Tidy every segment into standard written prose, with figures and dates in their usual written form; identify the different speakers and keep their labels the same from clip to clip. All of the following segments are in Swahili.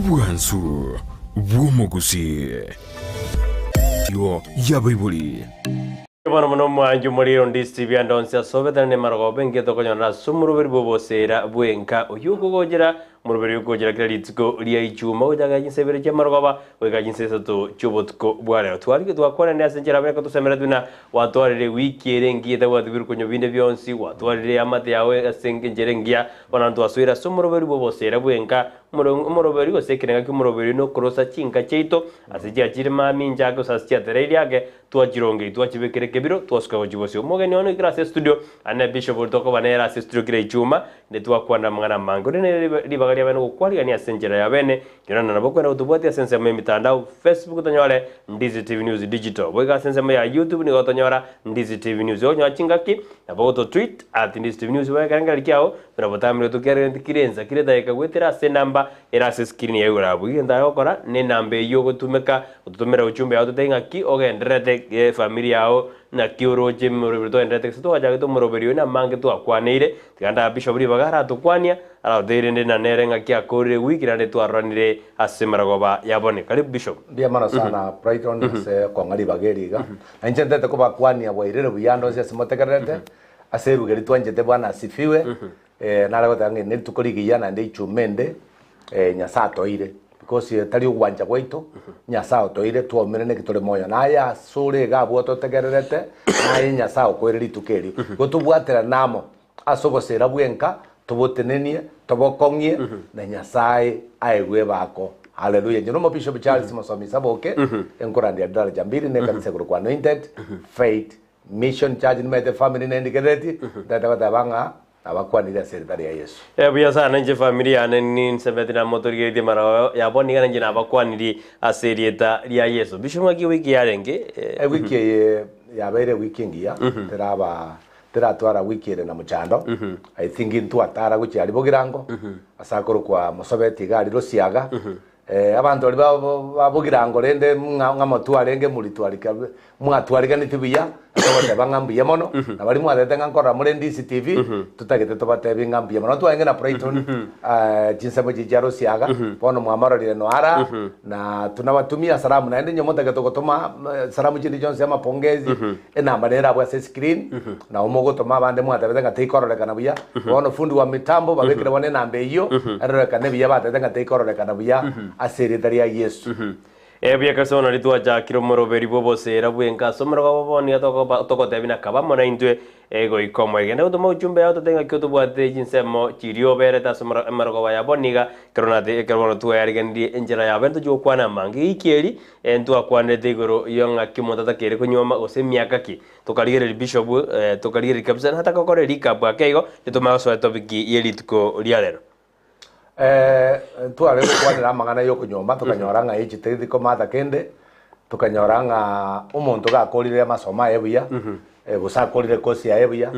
Speaker 1: Obwansu bw'omugusi yo yabaibuli
Speaker 2: Bana muno mwanju muri on TV andonse asobeta ne marogo nge to konyana sumurubiri bobosera bwenka uyuko gojera murubiri ukogera kira litiko lia ichuma ujaga jinsebere cya marogo wega jinsesa to chubotko bwara twari twakora ne asenjera beka to semera tuna watwarire wiki erengi da wadubiri konyo binde byonsi watwarire amate yawe asenge jerengia bana twaswira sumurubiri bobosera bwenka murubiri go sekenga ki murubiri no krosa chinka cheito asijya jirma minja go sastia tereliage twajironge twachibekere kebiro twasuka wajibosio mogeni ono grase studio ane bishop utoko banera studio kire ichuma ne twakwanda mangana mango ne libagalia bene kukwali ani asenjera ya bene kirana naboko na utubwati asense mu mitandao Facebook tonyole Ndizi TV News Digital bwega asense mu ya YouTube ni gotonyora Ndizi TV News onyo achingaki naboko to tweet @Ndizi TV News bwega ngali kyao birabotamire tukere kirenza kire daika gwetera se namba era se screen ya urabu ngenda yokora ne nambe yo gutumeka ututumira uchumbe ya tutenga ki ogendrete familia yao na kioroje murubito endete to ajaga to murubiri na mange to akwanire tiganda bishop bagara to kwania ala deirende na nerenga ki akore wiki na to aranire asemara goba yabone karibu bishop
Speaker 3: bia mana sana Brighton se kongari bageriga anjende ko bakwania boirere buyando se simotekerete aseru geri twanjete bwana asifiwe narago tange ne tukorigiya na ndi chumende nyasato ire because tari ugwanja gwaito nyasao toire tuomere ne kitore moyo naya sure gabo totegererete naye nyasao kwereri tukeri gotubwatera namo asogosera bwenka tubotenenie tobokongye na nyasaye aegwe bako haleluya nyono mo bishop Charles Mosomi saboke enkorandi adala jambiri ne kanisa kwa anointed faith mission charge in the family ne ndikereti ndata banga abakwanira serikali ya Yesu
Speaker 2: buya sana nje familia neni sebetina motori de mara yaboni kana nje abakwaniri aserieta ya Yesu bishumaki wiki yarenge
Speaker 3: wiki yabaire wiki ngia teratwara wiki na muchando I think into atara guchi ali bogirango asakoro kwa musobeti gali rosiaga abantu bali babugirango rende ngamatu arenge mulitwarika mwatwarika nitibiya tobote bangambiye mono nabali mwadete ngankora muri Ndizi TV tutagete tobate bingambiye mono twange na Brighton jinsemo jijaro siaga bono mwamarorire no ara na tunawatumia salamu na ende nyomotaka tokotoma salamu jindi jonse ama pongezi ena manera bwa screen na umogo toma bande mwadete ngatekororeka na buya bono fundi wa mitambo babekire bone nambe iyo aroreka ne biya batete ngatekororeka na buya aseritaria ya Yesu
Speaker 2: Ebya kasona litwa ja kiromoro beri bobosera bwenka somero baboni atoko tebina kabamo na intwe ego ikomo egenda utomo uchumbe yato tenga kyoto bwate jinsemo chirio bere ta somero emero baya boniga kronate ekerwono tuwa yarigendi enjera ya bento jo kwana mangi ikeri entu akwane tegoro yonga kimotata kere kunyoma ose miaka ki tokaligere bishop tokaligere kabisa hata kokore recap akego yetoma so topic yelitko lialero
Speaker 3: tu ale kwanira mangana yo kunyoma tukanyoranga ejitedi ko mata kende tukanyoranga umuntu gakorire masoma ebuya busakorire kosi ya ebuya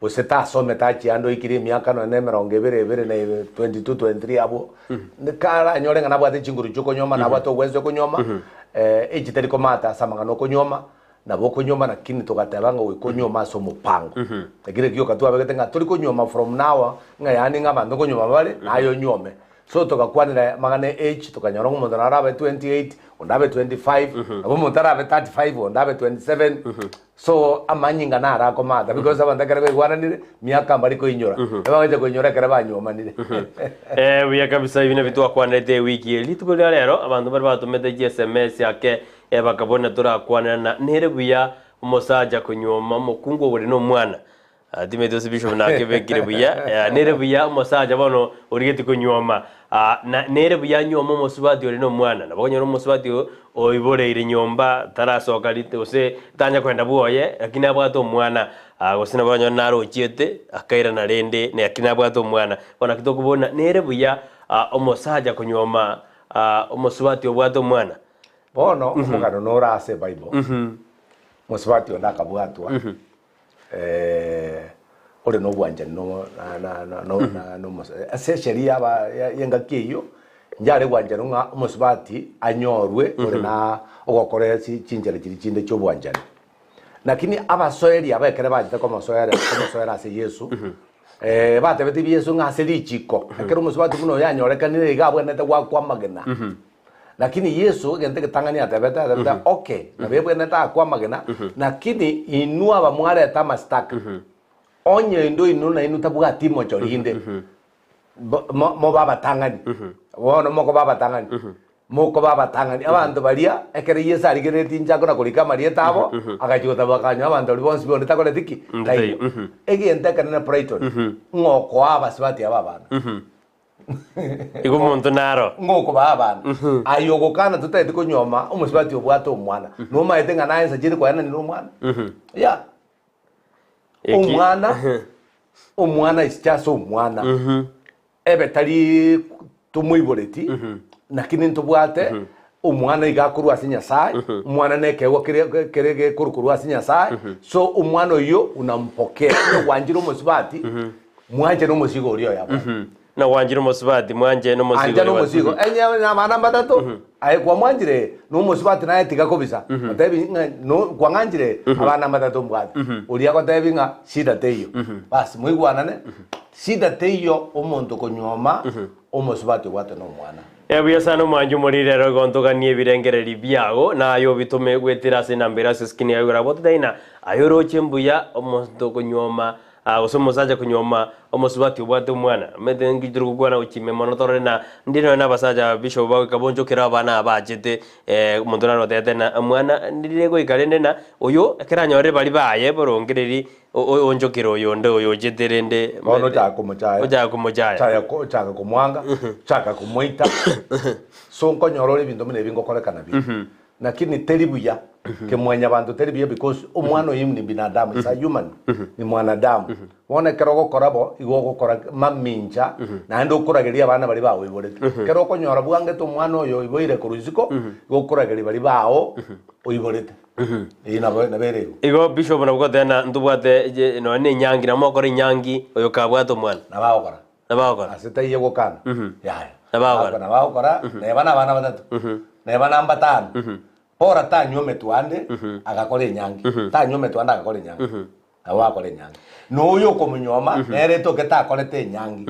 Speaker 3: buseta some tachi ando ikiri miaka no nemero ngebere na 22 23 abo kara nyorenga nabwate chinguru chuko nyoma nabwato gwezo kunyoma ejitedi ko mata samanga no kunyoma na boko nyoma na kini tokatabanga we kunyoma so mupango tegire kyo katwa begetenga tuli kunyoma from now nga yani nga bando kunyoma bale nayo nyome so tokakwanira magane age tokanyorongo umuntu narabe 28 ondabe 25 abo umuntu narabe 35 ondabe 27 so amanyinga nara ko mata because abanda kare gwananire miaka mbali ko inyora abaje ko inyora kare banyomanire
Speaker 2: buya kabisa ibine bitu akwanete wiki elituko lero abantu bari batumete SMS yake bakabona turakwana nere buya umusaja kunyoma mukungu buri no mwana Dimedo Bishop na kebekire buya nere buya umusaja bono urigeti kunyoma nere buya nyoma musubati uri no mwana nabonye no musubati oiboreire nyomba tarasoka lite ose tanya kwenda buoye lakini abwato mwana gosina bonyo naro chiete akaira na rende ne akina abwato mwana bona kitokubona nere buya umusaja kunyoma umusubati obwato mwana
Speaker 3: bono umugano nora ase Bible musubati ondaka bwatwa ore no bwanja no ase sheria ba yenga kiyo njare bwanja nga musubati anyorwe ore na ogokoresi chinjere chinde cyo bwanja lakini abasoeri abekere bajite ko masoera ase Yesu batebeti bieso ng'ase richiko ekero omusubati buno yanyorekanire iga abwenete gwakwa magena lakini Yesu gente kitangania atebeta okay na bebwenete akwa magena lakini inua abamwareta mastaka onye indo inu na inu tabwati mochorinde mo babatangani wono moko babatangani moko babatangani abantu baria ekere Yesu arigereti injako na kurika marieta abo agachota bakanya abantu bonsi bonita kole tiki egente kana Brighton ngoko abasibati ababana
Speaker 2: igo muntu naro
Speaker 3: ngoko babana ayogo kana tutete konyoma umusibati obwato omwana no maete ngana ensa jiri kwa yana ni omwana ya omwana ischaso omwana ebe tari tumuiboreti nakini ntubwate omwana igakuru asinya sai omwana nekewo kerege kurukuru asinya sai so omwana oyo unampokea wanjiro musibati mwanje no musigo uriyo yabo
Speaker 2: na wanjiro musibati mwanje no musigo
Speaker 3: anja no musigo enye na mana batatu ai kwa mwanjire no musibati naye tigakobisa tabi no kwa nganjire abana batatu mbwati uriya kwa tabi nga shida teyo basi mwigwanane shida teyo omuntu konyoma omusibati wate no mwana
Speaker 2: ebuya sana mwanju muri rero gontuganie birengereri byago nayo bitume gwetira sinambira siskini yagura botaina ayoroche mbuya omuntu konyoma osomusaja kunyoma omusubati obwate omwana mete ngijuru kugwana ukime monotore na ndino na basaja bishop bawe kabonjo kera abana abajete omuntu naro tete na mwana ndirego ikarende na oyo keranyore bali baye borongereri onjokero oyo ndo oyo jeterende
Speaker 3: ono chakumujaya chaka kumwanga chaka kumwita so nkonyorore bintu mune bingokorekana bi lakini teribuya ke mwanya abantu teribuya because omwana oyo ni binadamu is a human ni mwanadamu wona kerogo korabo igogo kora maminja na ndo kurageria abana bali bawe iborete kero konyora bwange to mwana oyo iboire kuruziko gokurageria bali bao oiborete ina bere
Speaker 2: igo bishop na bwatena ndubwate no ne nyangi na mokore nyangi oyo kabwato mwana na baokora
Speaker 3: asita yego kana ya
Speaker 2: na
Speaker 3: baokora ne bana batatu ne bana mbatano ora tanyome twande agakore nyangi tanyome twande agakore nyangi awakore nyangi no yo komunyoma nere to keta akorete nyangi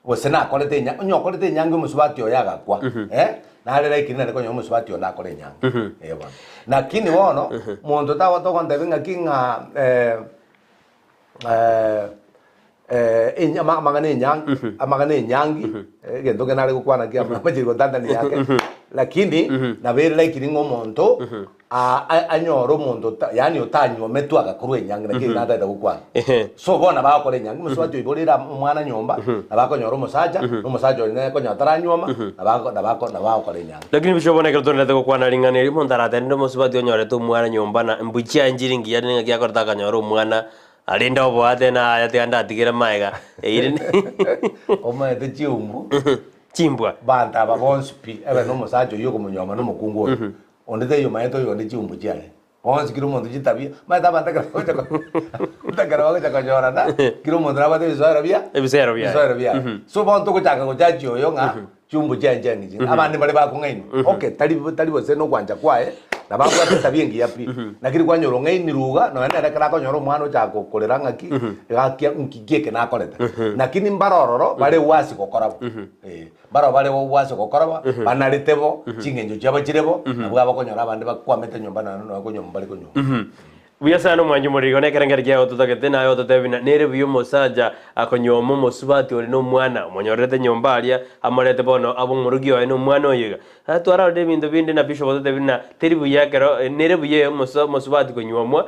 Speaker 3: wosena akorete nyangi nyokorete nyangi musubati oyo agakwa na rera ikina ko nyomo musubati oyo nakore nyangi bwana lakini wono muntu tawo to konde vinga kinga amagane nyangi gendo kenale kukwana kia mapachiri kotanda ni yake lakini na bere like ni ngomonto anyoro muntu yani otanyo metu agakuru enyangi nakiri nada da kukwana so bona bakore nyangi musubati iborira umwana nyomba abakonyoro musaja no musaja ne konyatara nyoma abakore nyangi
Speaker 2: lakini bishobona ke tonete kukwana lingane montarate ndo musubati onyore to umwana nyomba na mbuchia njiringi ya ninga kia korta kanyoro umwana alinda obwate na yatenda atigera maega eire
Speaker 3: oma de chiumbu
Speaker 2: chimbwa
Speaker 3: banta babonspi ebe no musajo yo kumunyoma no mukungu onde yo maeto yo de chiumbu chale onse kiro mondo chitabia maeta banta ka kocha utakara waga chakonyora na kiro mondo rabate bisara bia so bonto kuchaka kuchacho yo nga chumbu chanje ngi abandi bali bakungaini okay tali bose no kwanja kwae na bangwa tabiengi yapi nakiri kwanyoro ngaini ruga no enda kala konyoro mwana chako kolera ngaki gakia nkigeke na koleta nakini mbarororo bale wasi kokorabo baro bale wasi kokorabo banaritebo chingenjo chaba chirebo nabwa bakonyora abandi bakwamete nyomba na no konyomba bali konyomba
Speaker 2: buyasano mwanju murigo nekerengera gya tutagete nayo tutebina nere biyo musaja akonyoma musubati ori no mwana monyorete nyomba alia amorete bono abo murugi oyo no mwana oyiga atwara de bintu bindi na bisho tutebina teri buyakero nere biyo musubati konyomwa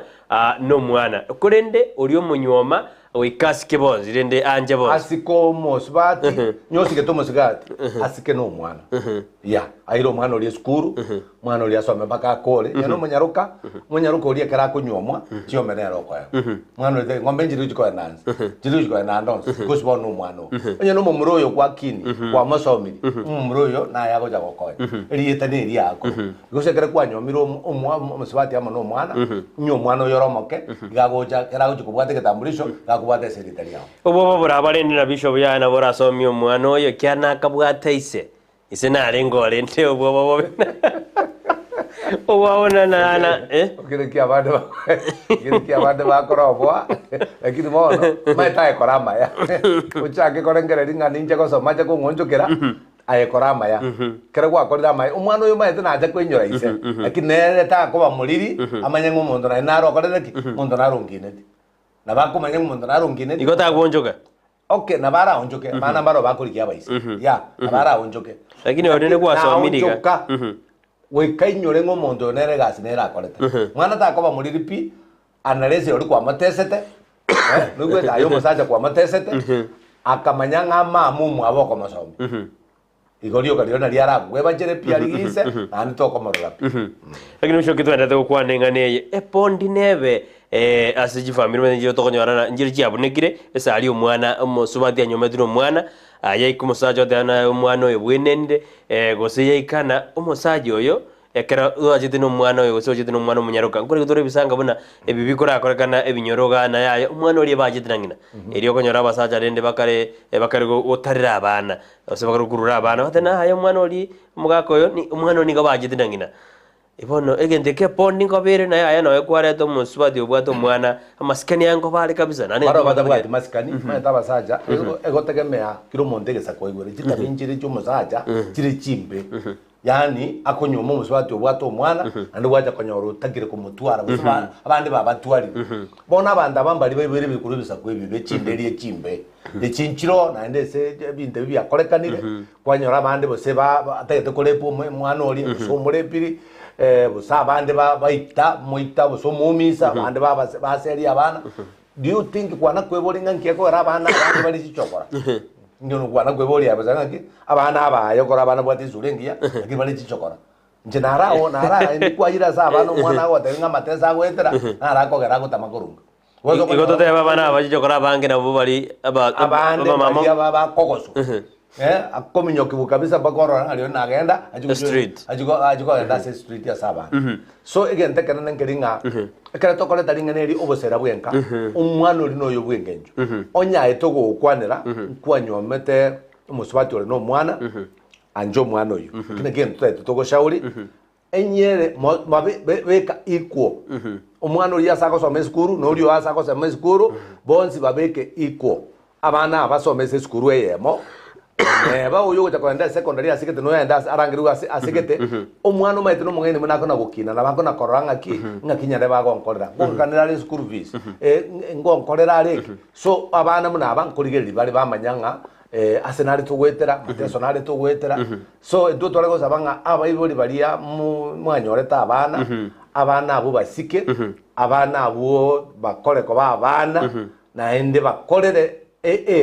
Speaker 2: no mwana kurende ori omonyoma oikasike bonzi rende anje bonzi
Speaker 3: asiko musubati nyosi ke tomo sigati asike no mwana ya airo mwana ori skuru mwana ori asome baka kole yano munyaruka ori kera kunyomwa chio menero kwa mwana ori ngombe njiru jiko nanzi jiru jiko nandons kusbo no mwana onye no mumuroyo kwa kini kwa masomi mumuroyo na yago jago kwa eri etane eri yako gose kera kwa nyomiro musubati ama no mwana nyomwana yoromoke gagoja kera jiko bwate ketambulisho gakubate secretary yao
Speaker 2: obo burabarende na bishop ya na bora somi omwana oyo kyana kabwate ise nare ngore nte obo Owaona na
Speaker 3: Ukirikia bande bakorobwa lakini mono maitae korama ya uchake korengere ringa ninje gosoma je kungonjukira aye korama ya kere kwa korira mai umwana uyu maite naje kwenyora ise lakini nere ta kuba muliri amanye ngumuntu na naro korere ki muntu narungine na bakumanye muntu narungine
Speaker 2: igota gwonjoka
Speaker 3: okay na bara onjoke bana baro bakurikia baisi ya na bara onjoke
Speaker 2: lakini odene kwa somiriga
Speaker 3: we kainyore ngomondo nere gasi nera akorete mwana ta koba muliri pi analese uri kwa matesete nugwe tayo musaja kwa matesete akamanya ngama mumu aboko masomi igorio kaliona liara gwe bajere pi aligise ani toko morora
Speaker 2: lakini msho kitu ndate kwa nengane epondi nebe asiji family manje to konyora njiri cyabonekire esali umwana musubati anyometiro umwana yaiku musaja dana umwana oyo bwenende gose yaikana umusaja oyo ekera uajite no mwana oyo gose ujite no mwana munyaruka ngore gutore bisanga bona ebi bikora akorekana ebinyoroga na yayo umwana oli bajite nangina eriyo konyora basaja rende bakare otarira abana ose bakarukurura abana batena hayo umwana oli mugako oyo ni umwana oni gabajite nangina ibono egende ke pondi ngobere na yaya nawe kwareto musubati obwato mwana amaskani yango bale kabisa nani
Speaker 3: baro badabwati maskani mata basaja egotegemea kiro mondegesa koigore kitabinjire cyo musaja kire chimbe yani akonyoma musubati obwato mwana andi waja konyoro tagire kumutwara busaba abandi babatwari bona abandi abambali bebere bikuru bisakwe bibe chinderie chimbe echinchiro na ndese binde byakorekanire kwanyora abandi bose atagete kolepo mwana oli musomurepiri busa abandi baita muita buso mumisa abandi baseri abana do you think kwana kwebolinga nkeko era abana abandi bali chichokora ndio kwana kweboli abazanga ki abana abayo kora abana bwati zulengia lakini bali chichokora nje narao ndi kwajira sa abana mwana watenga matesa gwetera narako gera gutamakurunga
Speaker 2: igoto te abana abachichokora bange nabo bali
Speaker 3: aba kokoso akominyokibu kabisa bakora aliyo nagenda ajugo enda se street ya saba so again tekana nengeringa ekara tokole talinga neri obosera bwenka umwana uri no yobwengenjo onya etogo kwanera kwanyomete umusubati uri no mwana anjo mwana oyo kine gento togo shauri enyere beka equal umwana uri asako so meskuru no uri asako so meskuru bonsi babeke equal abana abasomese skuru eyemo ba uyo kuja kwenda secondary asikete no yenda arangiru asikete umwana umaite no mungene munako na gukina na bako na koranga ki ngakinyare bago nkorera ngokanira le school fees ngonkorera areki so abana muna abankurigeri bali bamanyanga asenari tugwetera matesonari tugwetera so edo torego sabanga abayiboli balia mwanyoreta abana abo basike abana abo bakore ko abana na ende bakorere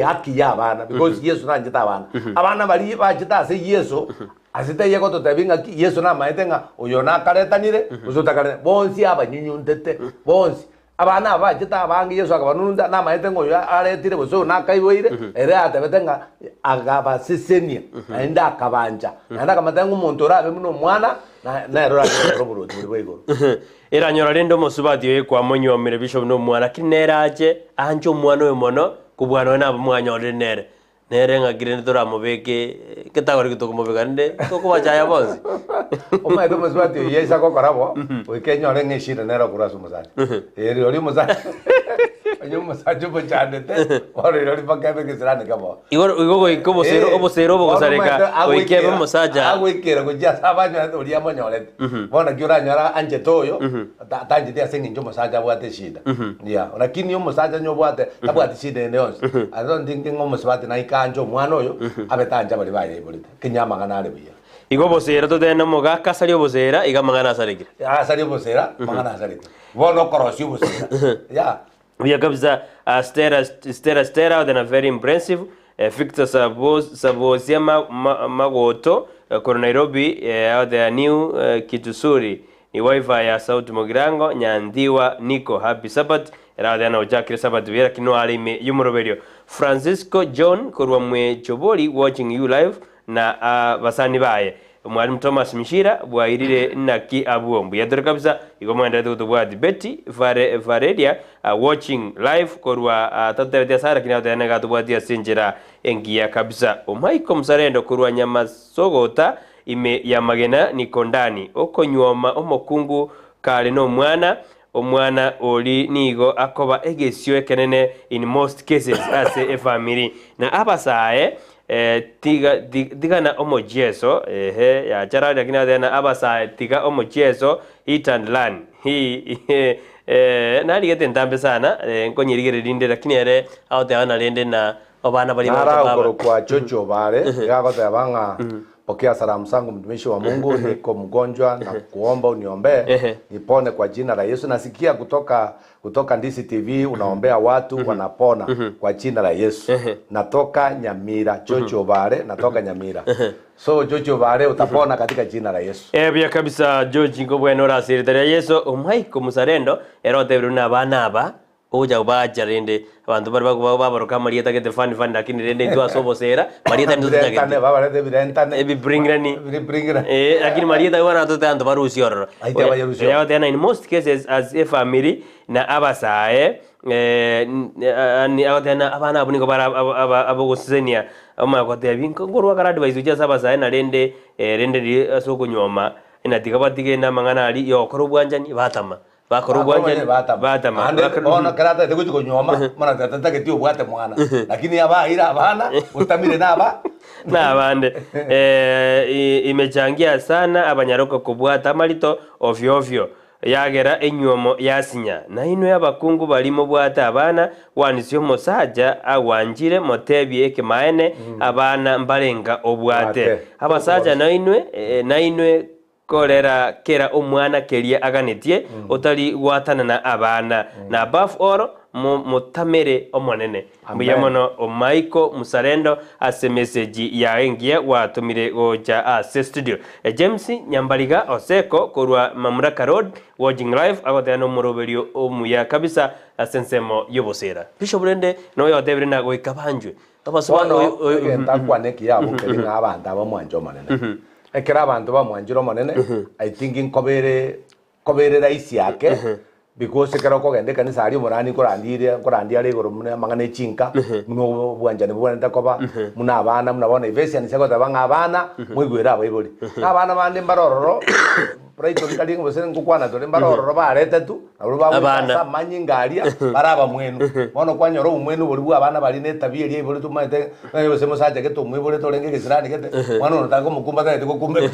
Speaker 3: haki ya abana because Yesu nanjita abana bali bajita se Yesu asite yego to tabinga ki Yesu na maetenga uyo na karetanire uzotakare bonsi abanyunyundete bonsi abana bajita abangi Yesu akabanunda na maetenga uyo aretire buso na kaiboire ere atabetenga agaba sisenia enda akabanja enda kamatenga umuntu rabe muno mwana na erora roburo tibwego
Speaker 2: era nyora rendo musubati ye kwa monyomere bishop no mwana kineraje anjo mwana we mono kubwana na mwanyore nere ngagire ndora mubeke ketagori kitokumubeka nde tokubachaya bonzi
Speaker 3: oma edo musubati yesa ko karabo wekenyore ngeshira nero kurasu musati eri ori musati anyo musati bochandete ori ori pakabe kisirane kabo
Speaker 2: igogo ikobosero bogosareka oikebe musaja
Speaker 3: agwekera kujya sabanya ori amonyore bona gyura nyara anje toyo tanje dia sengi njo musaja bwate shida ya lakini yo musaja nyo bwate tabwate shida neons I don't think ngo musubati na kanjo mwana oyo abetanja bali baye bolite kinyama ganale biya
Speaker 2: igo bosera to tena moga kasali bosera iga mangana sarekire
Speaker 3: asali bosera mangana sarekire bono korosi bosera ya
Speaker 2: biya kabisa stera then a very impressive Victor Sabosia Magoto kwa Nairobi the new Kitusuri ni wifi ya Sauti Mogirango Nyandiwa Nico happy Sabbath era na ujakire Sabbath vera kino alime yumuroberio Francisco John korwa mwe choboli watching you live na basani baye mwalimu Thomas Mishira bwairire naki abuombu yadore kabisa igomwenda tutubwati Betty Varedia watching live korwa tatebetia sara kinauta nega tubwati sinjira engia kabisa Omaiko Msarendo korwa nyama sogota ime ya magena niko ndani okonyoma omokungu kale no omwana oli nigo akoba egesio ekenene in most cases as a family na abasae tiga na omojeso ya charada kina tena abasae tiga omojeso eat and learn hi nari gete ntambe sana nkonyirigere rinde lakini ere aote ana rende na obana bali
Speaker 3: baba kwa chocho bare yako tabanga pokea salamu zangu mtumishi wa Mungu niko mgonjwa na kuomba uniombee nipone kwa jina la Yesu. Nasikia kutoka Ndisi TV unaombea watu wanapona kwa jina la Yesu. Natoka Nyamira, Jojo Bare, natoka Nyamira. So Jojo Bare utapona katika jina la Yesu.
Speaker 2: Bia kabisa George ngobweno rasirira Yesu omaiko musarendo erote bruna bana oja ubaja rende abantu bari babaruka marieta gete fani lakini rende ndo asobosera marieta ndo
Speaker 3: tujage tane baba rende birentane
Speaker 2: ebi bringrani lakini marieta wana to tanto barusi ororo ya tena in most cases as a family na abasae ni tena abana abuniko bara abogosenia amakote binko ngorwa kara advice uja sabasae na rende ri asoko nyoma inatika batige na mangana ali yokoro bwanjani batama bakorubwanje batama
Speaker 3: ona karata de kuko nyoma mana tata ke tio bwate mwana lakini aba ira abana utamire naba
Speaker 2: nabande imechangia sana abanyaroko kubwata malito ovyo yagera enywomo yasinya na ino yabakungu balimo bwata abana wanisyo mosaja awanjire motebi ekemaene abana mbalenga obwate abasaja na inwe korera kera omwana keria aganetie otali gwatana na abana na above all mutamere omonene muyamono omaiko musarendo ase message ya engie watumire goja ase studio James Nyambariga Oseko korwa Mamuraka Road watching live agoteano muroberio omuya kabisa asensemo yobosera Bishop Rende no yotebre na goikabanjwe
Speaker 3: abasubano ntakwaneki yabo kelinga abanda abamwanjo manene ekera abantu bamwanjiro monene I think nkobere raisi yake because kero ko gende kanisa ari murani korandira rigoro muna mangane chinka muno bwanjane bwana koba muna abana munabona ivesian sego tabanga abana mwigwira abayiboli abana bande mbarororo praito kali ngose ngukwana tole mbarororo barete tu abo baba manyingaria baraba mwenu bono kwanyoro umwenu boli bwa abana bali netabia ri boli tumate yose musaje ke tumwe boli tolenge kisirani kete mwana notako mukumba tete kukumbe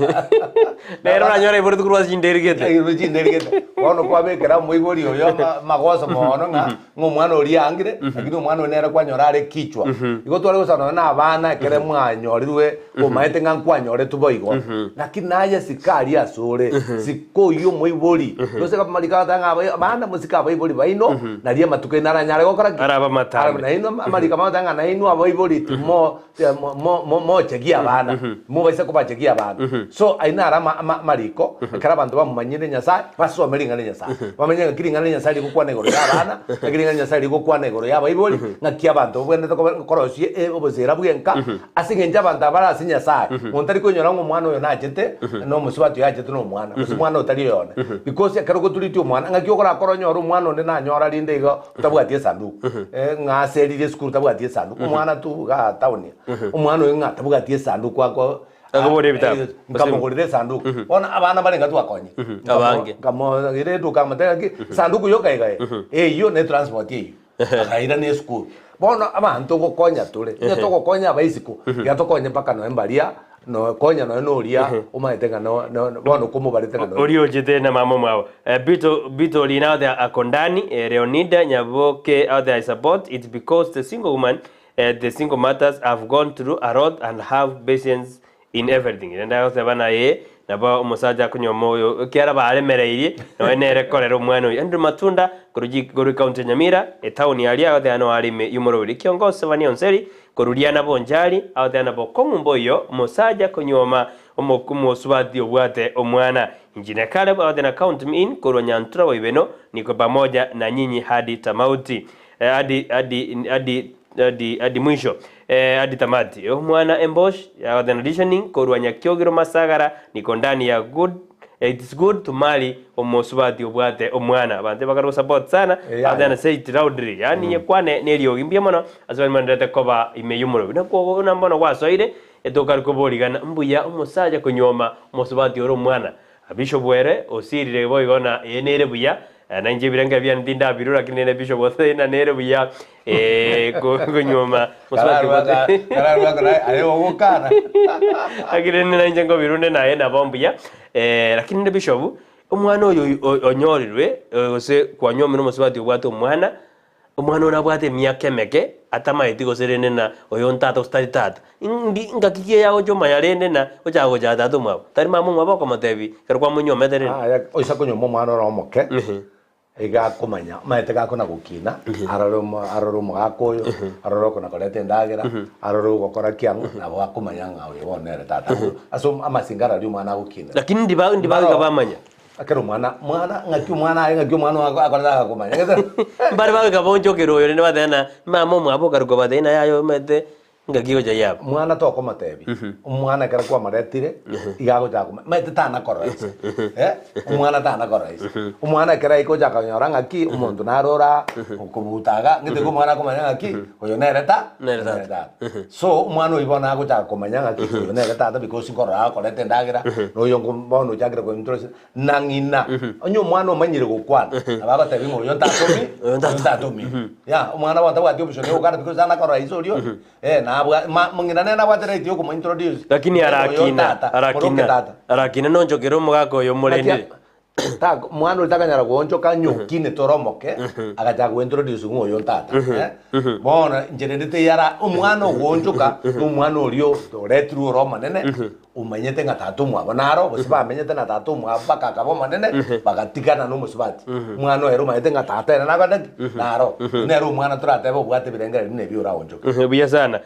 Speaker 2: nero ranyore boli tukurwa jinderigete bono kwabekera mwigoli oyo magoso mono ngomwana ori angire lakini umwana onera kwanyora are kichwa iko twale gusana na abana kere mwanyorirwe umaete ngankwanyore tuboigo lakini naye sikari asore sikoyo mwiboli yose kama malika tanga abana musika abayiboli baino narie matuke naranyare gokora araba matanga
Speaker 3: na ino malika matanga na ino abayiboli mo chegia abana mo baise ko bachegia abana so aina arama mariko kara bantu bamanyire nyasa baso ameringane nyasa bamenye kiringane nyasa ri gukwane goro abana kiringane nyasa ri gukwane goro abayiboli ngakia bantu bwende to korosie obozera bwenka asingenja abantu abara sinyasa montari ko nyora ngo mwana oyo najete no musubatu yajete no mwana mwana utari yone because akaro tulitio mwana ngakio kora koronyora umwana onde na nyora rinde igo tabwatie sanduku ngaserire skuru tabwatie sanduku umwana tu ga tawni umwana oyo ngatabwatie sanduku ako
Speaker 2: agobore bitabu
Speaker 3: nkamugurire sanduku ona abana barenga twakonye
Speaker 2: abange
Speaker 3: kamo ire dukamate sanduku yokaigaye iyo ne transport iyo akaira ne skuru bona abantu gokonya tule nyo gokonya abaisiko yatokonye paka no embaria no konya no ria umaetenga no bono kumu baretenga no
Speaker 2: orio jete na mama mwa bito lina de akondani Leonida Nyaboke out there I support it because the single woman the single mothers have gone through a lot and have patience in everything and I also bana na ba umusaja kunyomoyo kiara baremereirie no enere korero mwana uyu Andrew Matunda guru county Nyamira town yali out there no alime yumurobiri kiongozi bani onseri koruliana bonjali out there na bokomumboyo musaja kunyoma omokumo subati obwate omwana injine kale out there na count me in koronyantura wibeno niko pamoja na nyinyi hadi tamauti hadi mwisho hadi tamati omwana embosh out there auditioning korwanya kyogiro masagara niko ndani ya good it is good to marry omosubati obwate omwana abantu bakaro support sana adana say it loudly yani yekwane nelio gimbia mono azwa mandate koba imeyumuro nako nambona wasoire etokari kuborigana mbuya omusaja kunyoma omusubati oro omwana Bishop Were osirire boigona enere buya nanje biranga bya ndinda birura kinene Bishop Othena nere buya kunyoma musubati
Speaker 3: Kararwa ayo wokana
Speaker 2: agirene nanje ngo birunde naye nabombuya lakini ne Bishop omwana oyo onyorirwe ose kwanyoma no musubati obwate omwana onabwate emyaka emeke atamaiti goserene na oyo ntata ostari tata ngakikie yago choma yarende na ochago cha tata mwabo tari mamu mwabo komotebi kerwa munyometere
Speaker 3: oisa kunyoma omwana oro omoke iga kumanya maete gakona gukina aroro mugakoyo aroro kona korete ndagera aroro gokora kiangu nabo akumanya ngawe bonere tata aso amasingara ri umwana gukina
Speaker 2: lakini ndiba gabamanya
Speaker 3: akero mwana ngaki umwana akorera kumanya
Speaker 2: mbari bawe gabonjo kero yo ne badana mama mwabo karugo badena yayo mete ngagigo ja yabo
Speaker 3: mwana to komatebi umwana kera kwa maretire igago ja kuma mete tana korais umwana tana korais umwana kera iko ja kanyora ngaki umuntu narora ukubutaga ngite ko mwana kumanya ngaki oyo nereta so umwana ibona go ja kumanya ngaki oyo nereta because ngora akorete ndagira no yo ngombono jagira ko introduce nangina onyo mwana omanyire gukwana ababa tebi ngo yo ntatomi ya umwana wata wati option yo kana because ana korais orio na mungina nena watera itio kuma introduce
Speaker 2: lakini arakina nonjo kero mugako yo mulende
Speaker 3: ta mwana utakanyara kuonjoka nyukine toromoke akaja ku introduce ngoyo tata bona njerendete yara umwana uonjoka umwana ulio retru roma nene umanyete ngatatu mwabo naro bosiba amenyete na tatu mwabo bakakabo manene bagatikana no musubati umwana ero mayete ngatata na nagada naro nero umwana turatebo bwate birengere ne biura onjoka
Speaker 2: biya sana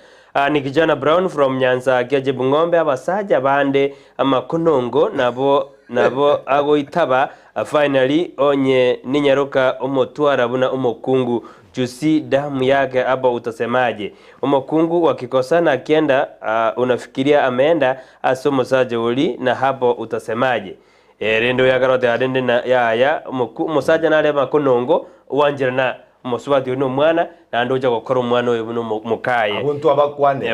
Speaker 2: ni kijana Brown from Nyanza kiaje Bungombe abasaja bande amakonongo nabo agoitaba finally onye ninyaruka omotwara buna omokungu jusi damu yake aba utasemaje omokungu wakikosana akienda unafikiria ameenda asomosaje uli na hapo utasemaje rendo ya karote adende na ya mosaja na ale makonongo wanjira na musubati uno mwana na ndoja gukora umwana we buno mukaye
Speaker 3: abuntu abakwane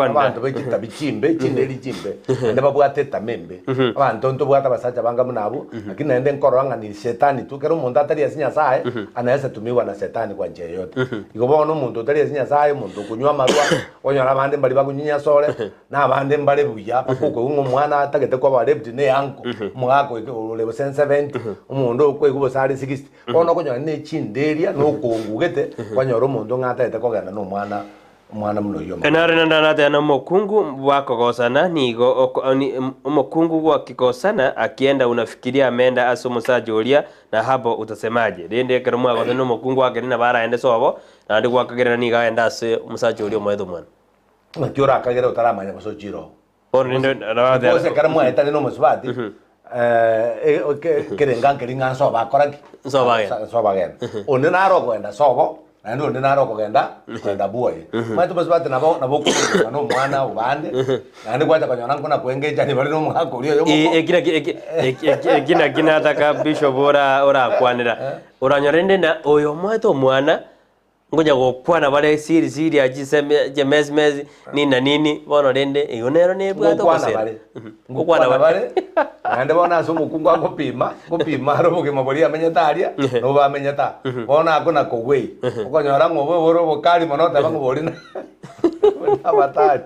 Speaker 3: abantu bekita bichimbe chindeli chimbe ndababwate tamembe abantu nto bwata basacha banga munabo lakini naende nkoranga ni shetani tu kero umuntu atari yasinya sae anaweza tumiwa na shetani kwa njia yote igobona umuntu atari yasinya sae umuntu kunywa marwa onyora abande mbali bakunyinya sole na abande mbali buya pakuko umwana atagete kwa barebti ne yanko mugako ole 70 umuntu okwe kubo sari 60 ono kunywa ne chindelia no kungugete kwanyora umuntu ngataete kogenda no mwana muno yoma
Speaker 2: enare ndanate na mokungu wakogosana nigo mokungu wakikosana akienda unafikiria ameenda asomusaje ulia na hapo utasemaje rende kero mwago no mokungu wake na bara ende sobo na ndi gwakagera ni gaenda ase umusaje ulia mwetho mwana
Speaker 3: nakiora akagera utaramanya basojiro
Speaker 2: orinde ndarate
Speaker 3: ose kero mwaeta no musubati kerenga keringa soba koraki soba gen one naro kwenda sobo nando ne naro kwenda boy matu basbate nabo no mwana ubande nandi kwacha kanyona nkona kwengeja ni bali no mwako uriyo yo
Speaker 2: kina ataka Bishop ora kwanira oranyorende na oyo mwato mwana ngoja gukwana bare siri ajiseme jemezmezi nini bono rende igonero ne bwato kose
Speaker 3: gukwana bare ande bona so mukungu gupima ro buke mabori amenyetaria no bamenyeta bona akona kogwe ukonyora ngobo boro bokali monota bangobori na abatari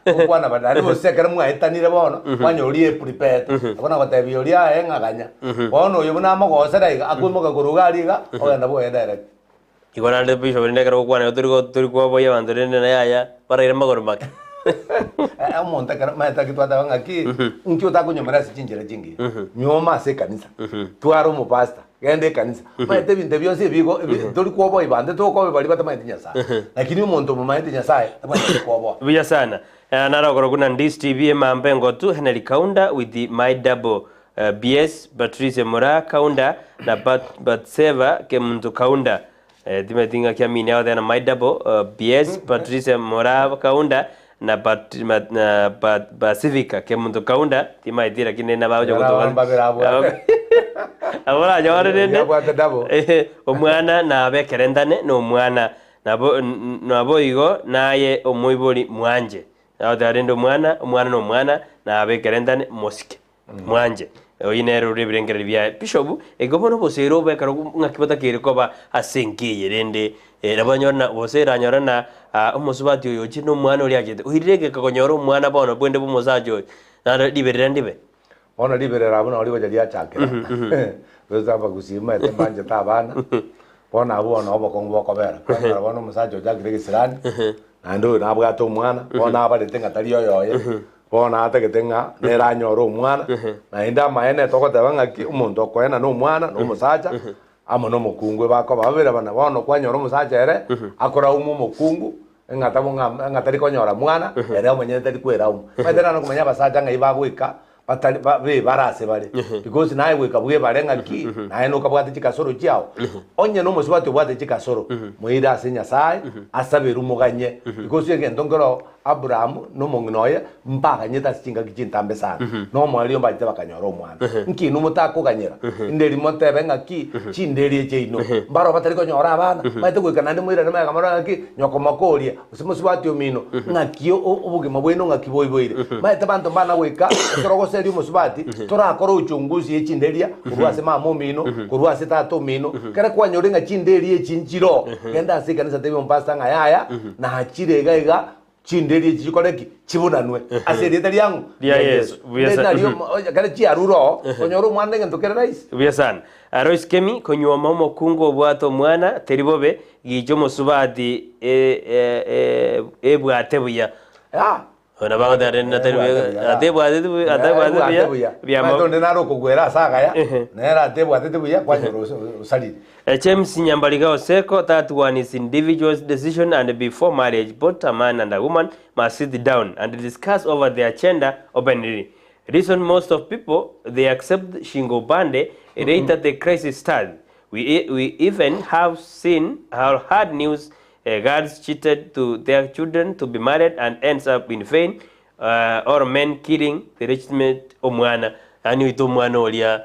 Speaker 3: gukwana bare ari bosekera mwaetanire bono banyorie prepared abona batebioria engaganya bono uyu buna mogosera akumoka kurugariga ogenda boenda direct
Speaker 2: igona le Bishop rende kero gukwana turi ko boye bandorende na yaya para ire magoro make
Speaker 3: amonta kara maeta kitwata ngaki unki utakunyomera sichinjira jingi nyoma se kanisa twaro mu pastor gende kanisa maete binte byose bigo turi ko boy bande to ko bali bata maete nyasa lakini umuntu mu maete nyasa abandi ko bo
Speaker 2: biya sana naragoro kuna Ndis TV mambengo tu Henry Kaunda with the my double BS Patrice Mora Kaunda na Batseva ke muntu Kaunda timetinga kia mini au na my double BS Patrice Mora Kaunda na Pacifica ke muntu Kaunda timaitira kinena bawo kutoka abora jaware nende omwana na bekerendane no mwana nabo igo naye omoibori mwanje atarendo omwana no mwana na abekerendane mosike mwanje oyinero rebirengere bya bishop egobono bosero bekaro ngakibota kire koba asenkiye rende nabanyona bosera nyorana omosubati oyo chino mwana oli agete uhirege kakonyoro mwana bono bwende bumosajo na liberera ndibe
Speaker 3: bono liberera bono oli bajalia chakera beza bagusima etembanje tabana bono abono obokongo bokobera kana bono musajo jagire gisirani nando nabwato omwana bono abarete ngatari yoyoye bona ategetenga neranyora omwana na inda maene tokoteba ngaki omonto okoena no mwana no musacha amo no mukungwe bako babere bana bono kwanyora omusacha ere akora umu mukungu ngatari konyora mwana ere omenye tari kwera umu batera no kumenya basacha ngai bagwika batari be barase bare because naye gwika bwe bare ngaki naye no kabwate chikasoro chiao onye no musubate bwate chikasoro muira asenya sai asaberu muganye because yegendo ngoro Abraham no mongnoye mpaka nyeta singa kicintambe sana no mwalio mbajite bakanyora omwana nki no mutako ganyera inderi montebe ngaki chinderi echeino mbaro batari konyora abana baite gwikana ndi mwira nemaga mara ngaki nyoko makoria usimusubati omino ngaki obugima bwino ngaki boiboire baite bantu bana gwika torogoseri umusubati torakora uchunguzi echinderia kurwase mama omino kurwase tato omino kare kwanyora ngachinderi echinchiro genda asikanisa tebe mpasta ngayaya na achirega iga chinderi chikoreki chibunanwe aserita lyangu
Speaker 2: ya Yesu
Speaker 3: buyasa kale chi aruro onyoro mwana ngento kerais
Speaker 2: buyasana arois kemi konyoma mokungo bwato mwana teribobe gijo musubati bwate buya ona baga na teribobe atebwate buya
Speaker 3: matonde naro kugwera saga ya nera atebwate buya kwanyoro usali
Speaker 2: James Nyambaliga Oseko, that one is individual's decision, and before marriage, both a man and a woman must sit down and discuss over their gender openly. Reason most of people, they accept Shingo Bande right at the crisis start. We even have seen how hard news girls cheated to their children to be married and ends up in vain, or men killing the legitimate omwana. Anu ito mwana olia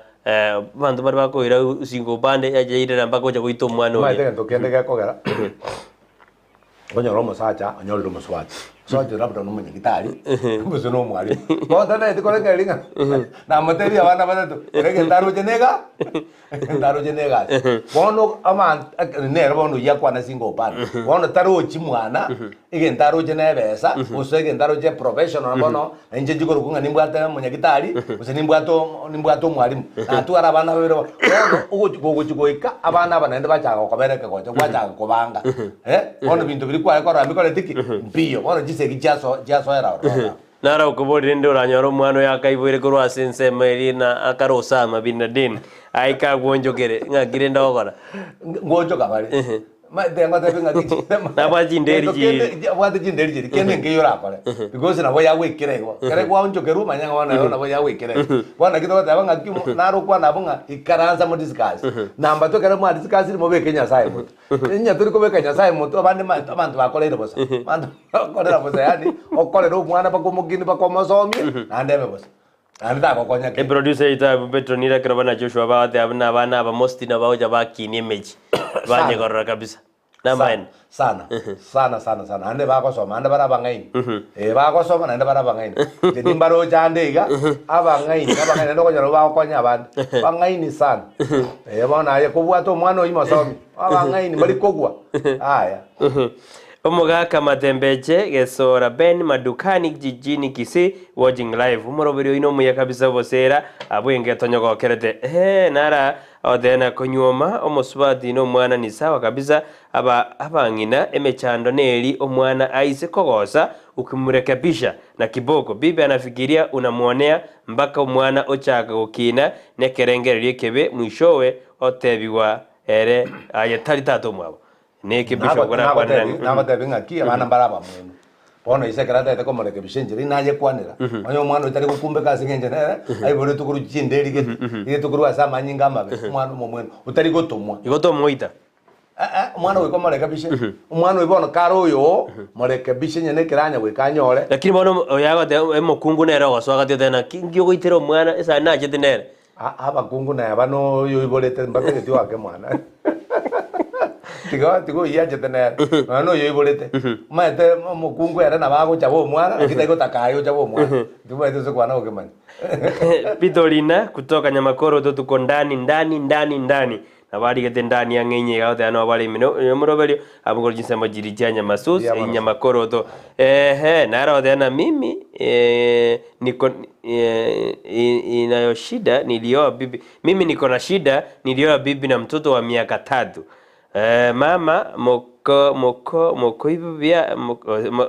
Speaker 2: bantu bari bakoira usingo bande yajeire namba koja kuito mwana
Speaker 3: olia maite ndokende gakogera onyoro musacha onyoro muswati soje rabda no munyigitari nguzo no mwali bonda na itikoleka linga na materi abana batatu rege ndaro jenega bono ama nero bono yakwa na singo bande bono taro chimwana ige ndaro jenebesa usege ndaro je professional bono enje jikoro kunga nimbwata munyagitari use nimbwato mwalimu na tuara abana babero bono ugochikoika abana banende bachaka kobereka gocho bachaka kobanga bono bintu biri kwa kora mikole tiki mpiyo bono jiseki jaso era
Speaker 2: nara ukubori ndo ranyoro mwano yakaiboire kurwa sense merina akarosama binadin aika gonjogere ngagire ndogora
Speaker 3: gonjoga bari madengo tabenga kichema
Speaker 2: nabajinderi
Speaker 3: ji kene ngiyora kore because na boya wekirego kare kwa onjogeru manyanga wana na boya wekirego bwana kito tabanga kimu naro kwa nabunga ikaranza mu discuss namba to kare mu discuss mo be Kenya sai mu nya turi ko be Kenya sai mu to bande abantu bakolera bosa bantu bakolera bosa yani okolera umwana bakomugini bakomasomi andebe bosa anda kokonya
Speaker 2: ke producer ita Petronira Krabana Joshua baate abana aba mosti na baoja baki ni image banye korora kabisa na main
Speaker 3: sana ande bakosoma ande barabangaini bakosoma ande barabangaini jeni mbaro chandega abangaini ndo konyoro bakonya abandi bangaini sana bona aye kubwato mwana oyimasomi abangaini bali kogwa haya
Speaker 2: Omugaka Matembeche gesora Ben madukani jijini Kisii watching live umurobero ino muya kabisa bosera abwenge tonyogo kerete nara odena konyoma omusubati no mwana ni sawa kabisa abangina emechando neli omwana aise kogosa ukimurekebisha na kiboko bibi anafikiria unamuonea mpaka omwana ochaka gukina nekerengere lyekebe mwishowe otebiwa ere ayetari tato mwabo Neki bisho kuna kwa nani
Speaker 3: nabatabinga ki abana baraba mwenu bono isekerata ite komurekebisha njiri naje kwanira onyo mwana utari gukumbe kasi ngenje nere ayibore tukuru chinderi ge tukuru asama nyinga mabe mwana mwenu utari gotomwa
Speaker 2: igotomwa ita
Speaker 3: mwana we komurekebisha mwana we bono karo yo murekebisha nyene kiranya we kanyore
Speaker 2: lakini bono yagote emokungu nere goswaga tena kingyo goitero mwana esa naje tenere
Speaker 3: abakungu na abano yo ibolete mbake tyo ake mwana tigo yaje tene no yo ibolete maete mukungu era na bago chabo mwana lakini iko takayo chabo mwana tuba hizo kwa nao kemani
Speaker 2: Pitolina kutoka Nyamakoro tuko ndani na bali gete ndani ya ngenye ga ta no bali mino murobelio abugoro jinsa majiri chanya masus Nyamakoro to na ra na mimi niko inayo shida nilioa bibi mimi niko na shida nilioa bibi na mtoto wa miaka 3 mama moko ibya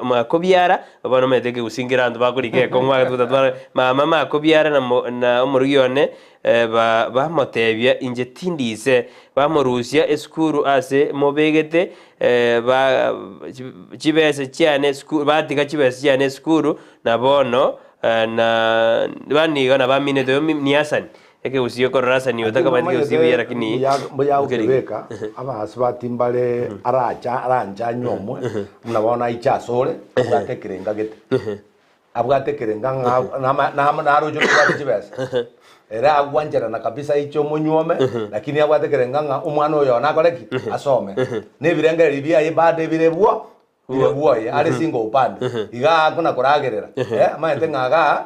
Speaker 2: makobyara abana meteke gusingira andu bakurike ko mwa tutatwara mama makobyara na umuriyone bamotebya inje tindise bamurusya eskuru ase mobegete chibese cyane skuru batika chibese cyane skuru na bono na baniga na bamine do niasani eke usiyo korasa ni utaka badike usibi lakini
Speaker 3: ya ukibeka aba asbati mbale aranja nyomwe mnabona ichasore abatekerenga gete abwatekerenga na rojo kwa chibese era agwanjera na kabisa icho munyome lakini abwatekerenga nga umwana oyo nakoreki asome ne birenge libia ibade birebwo birebwo ari singo upande iga kuna koragerera amaete ngaga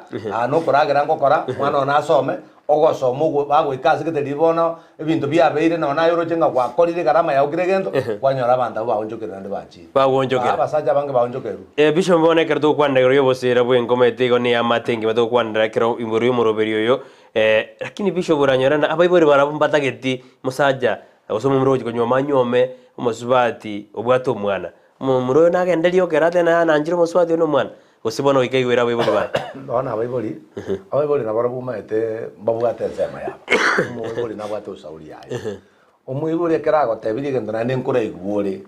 Speaker 3: no koragera ngokora mwana ona asome ogosoma ugo bagwikazi gete libona ebintu byabeire no nayo rojenga kwa korire garama ya ukiregendo kwanyora abanda baonjokera ndi bachi
Speaker 2: baonjokera
Speaker 3: abasaja bange baonjokeru
Speaker 2: bisho mbone kerto kwanda yo bosera bwe ngomete go ni amatengi bato kwanda kero imburu muroberio yo lakini bisho buranyorana abayibori barabumbata geti musaja osoma muroji ko nyoma nyome umusubati obwato mwana muro nagenderio kerate na nanjiro musubati no mwana usibona wikaigwira bayibori ba
Speaker 3: ndona abayibori na barabumete babugate sema yabo umuyibori na bwato sauri yayo umuyibori kerago tebiri gendo na nenkura igubore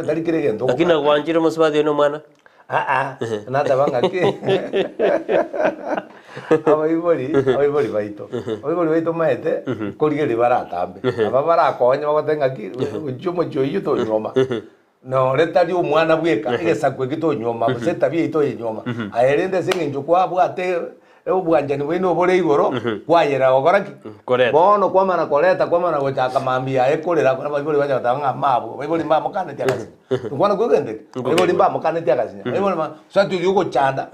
Speaker 3: tari kire gendo
Speaker 2: lakini gwanjiro musubati no mwana
Speaker 3: nada bangaki abayibori baito maete korigeri baratambe ababara konya bagotengaki ujumo joyo to nyoma no retari umwana bweka igesakwe gito nyoma buseta bito nyoma aherende singe njukwa bwate ubwanjani bwino bore igoro kwayera ogoraki bono kwamana koleta kwamana gochaka mambia ekolera kwa bayibori banya batanga mabo bayibori mba mukane tyakasi tukwana kugende bayibori mba mukane tyakasi bayibori ma satu yuko chanda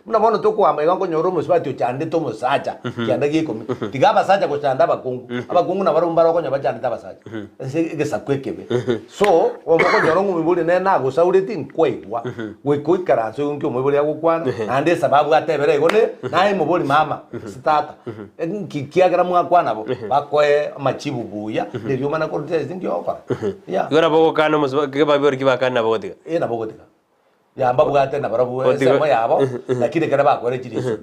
Speaker 3: muna bono tokwamba igango nyoro musibati chande to musacha kyanda gikomi tigaba sacha ko chanda abakungu na barumbara ko nyabachanda tabasacha igesakwekebe so omoko nyoro ngumiburi nena go saureti nkwewa we kuikaranso ngyo muburi agukwana ande sababu atebere igone na muburi mama sitata kiagira mwakwana bo bakoe machibu buya nibyo mana ko tezi ngyofa ya
Speaker 2: gora bogo kana musike babori kibakana bogotika
Speaker 3: na bogotika ya mbabugate na barabu sema yabo lakini kana bakore chiriso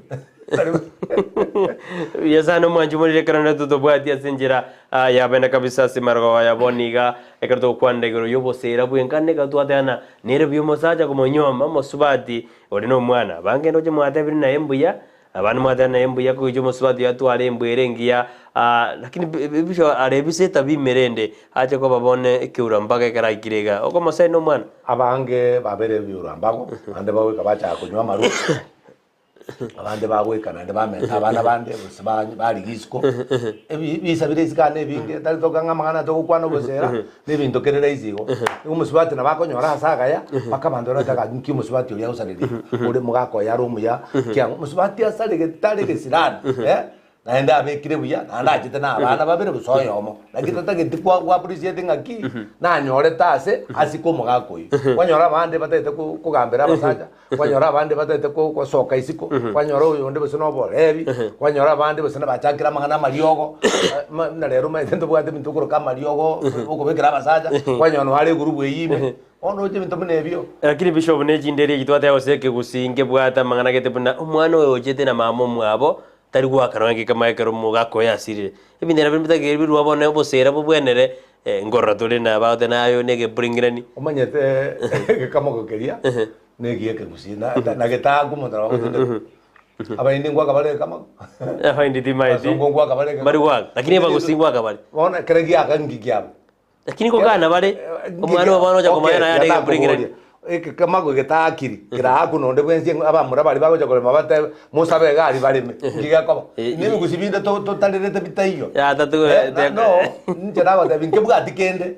Speaker 2: yasano mwanju muri kana tuto bwati asinjira yabena kabisa simargo yaboniga ekerto kwande gero yobosera bwenkane gatwatana nere byomosaja komonyoma mosubati orino mwana bange noje mwatebiri na embuya abantu mwadana embuya ko ijo musubati yatware embwerengia lakini bisho arebise tabimerende aje ko babone kiurambage karaikirega oko masai no mwana
Speaker 3: abange babere biurambago ande bawe kabacha kunywa maru abande babweka nande bamenta abana bande busibanye bari gisiko bisabire isikane binge tali tokanga magana to kwano bosera nebintu kerera izigo umusubati nabakonyora asagaya bakabandora taka nki musubati uri usariri uri mugako yari umuya kya musubati asale getale gesirana naenda abekire buya nandajite na abana babere busoyomo nakita gitikwa kwa appreciate ngaki nanyore tase asiko mugako yi kwanyora abande batete kugambira abasaja kwanyora abande batete ko soka isiko kwanyora uyo ndi busono borebi kwanyora abande busana bachakira mangana mariogo na rero maitendo bwate mintukuro kama mariogo uko bekira abasaja kwanyona wale gurubu yime ono je mintomene ebyo
Speaker 2: lakini bishop nejinderi gitwate yoseke gusinge bwata mangana gete buna umwana we ojete na mamo mwabo tari gwakarange kama ekero mugako yasirire ebindera bimbitagere birwabone obosera bubwenere ngorra tole na baute nayo nege bringirani
Speaker 3: omanyete kama gokeria negi ke kusina na getagu mondra baute abaindi ngwaka bale kama
Speaker 2: abaindi timaiti
Speaker 3: ngwaka bale
Speaker 2: bari wa lakini bagusingwa kabale
Speaker 3: bona keregi akangikiabo
Speaker 2: lakini ko kana bale omwana wabano ja komayana ya nege bringirani
Speaker 3: kama gwetakiri kiraku nonde bwenzi abamura bari bagoja kole mabate musabe gari barime ngigakoma nimi gusibinde to talirete bitayo
Speaker 2: ya tatu
Speaker 3: no njera bate binke bwati kende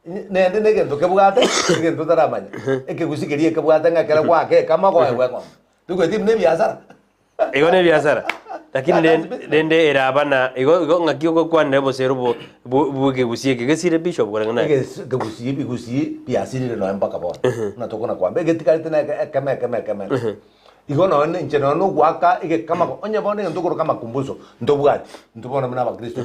Speaker 3: nende negento kebwate egento taramanya ekegusikerie kebwate ng'akera gwake kama goe ng'ombe tugweti ne biashara
Speaker 2: igo ne biashara lakini rende erabana igo ng'aki ogokwanire bosero bwegegusie kegesire bishop goreng'ana
Speaker 3: kegusie biasirire noe mpaka bono na tokona kwamba egetikarete na ekeme igo none inche nono gwaka igekama onye bono egento okoroka makumbuso ntobwati ntobona muna abakristo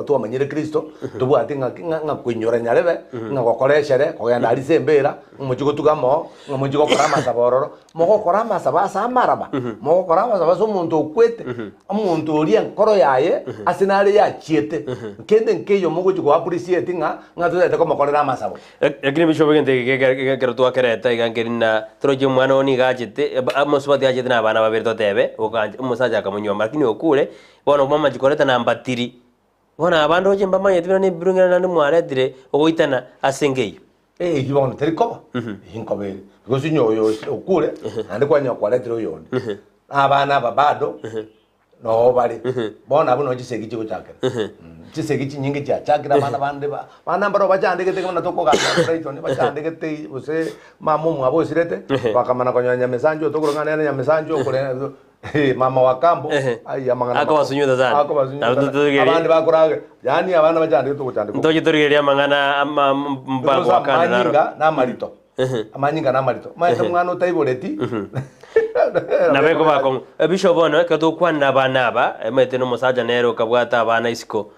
Speaker 3: twamanyire kristo tobwati ng'a kwinyora nyarebe ng'a gokoreshere kogenda arise embera omochi gotugamo ng'omochi gokora amasaba ororo mogokora amasaba ase amaraba mogokora amasaba ase omonto okwete omonto oria enkoro yaye ase nare yachiete kende nkeyo mogochi goappreciate ng'a totete komokorera amasabo
Speaker 2: lakini bishop egente gekero twakereta igankerina toroche omwana oni gachete amosubati achete na abana babere totebe omusacha akamunyoma lakini okure bono mama chikoreta namba 3 bona abandi oche mbamanyete bino nibirungera nandi mwaretire ogoitana ase ngeyo
Speaker 3: ibono teri koba inkobere because nyoyo okure ande kwanya kwaretire oyondi abana aba bado no bari bona buno chisegi chikuchakira chisegi chinyingi chachakira abana bande bana mbaro bachandegete kana tokoga right ni bachandegete use mamumu abo sirete bakamana konya mesanjo tokurangana na mesanjo kure mama wa kambo ai amangana
Speaker 2: akabasunyuza sana
Speaker 3: abandi bakuraga yani abana bachandegete tokuchandika
Speaker 2: ntoje torigeria mangana mbago wakana
Speaker 3: amanyinga na marito maete mwana utaiboreti
Speaker 2: nabeko bako bishop bono katokwana abana aba maete no musaja nero kabwata abana isiko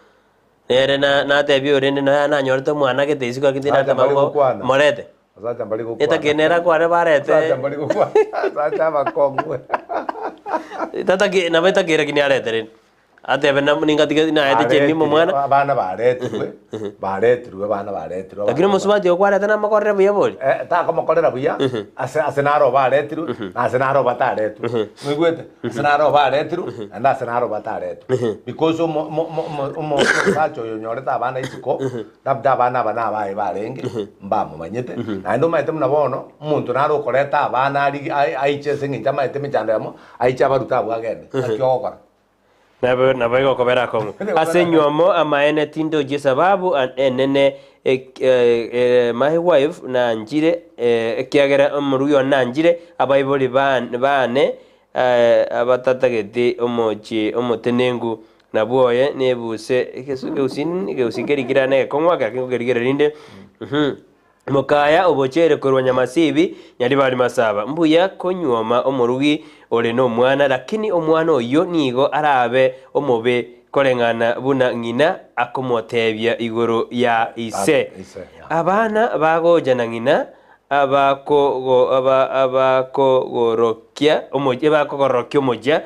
Speaker 2: nere na tebio rende na nyorete mwana gete isiko kitina tamago morete
Speaker 3: asacha mbali gukwana
Speaker 2: eta kenera kware barete
Speaker 3: asacha mbali gukwana asacha bakongwe
Speaker 2: tata ke na beta kera kini arete rende atebe na ninga tiga na ete chemi mwana
Speaker 3: abana baretirwe abana baretirwe
Speaker 2: lakini musubati okwarete na makorre buya boli
Speaker 3: ta komokorera buya ase naro baretirwe ase naro bataretirwe mwigwete ase naro baretirwe anda ase naro bataretirwe because sacho yonyoreta abana isiko dabda abana bana abaye barenge mbamo manyete ando maete muna bono umuntu naro koreta abana ari aichese nginja maete michandamo aicha baruta bwagende akiokora
Speaker 2: nabaigo kobera kongo ase nyomo amaene tindo je sababu enene my wife na njire ekiagera omuruyo na njire abaiboli bane abatatagete omochi omotenengu nabwoye nebuse ikeusingerigirane kongwaka kingerigere rinde mukaya obochere korwa nyamasibi nyari bali masaba mbuya konywoma omurugi ole no mwana lakini omwana oyo nigo arabe omobe korengana buna ngina akomotebya igoro ya ise abana bagoja na ngina abakogorokia omoje bakogorokia omoja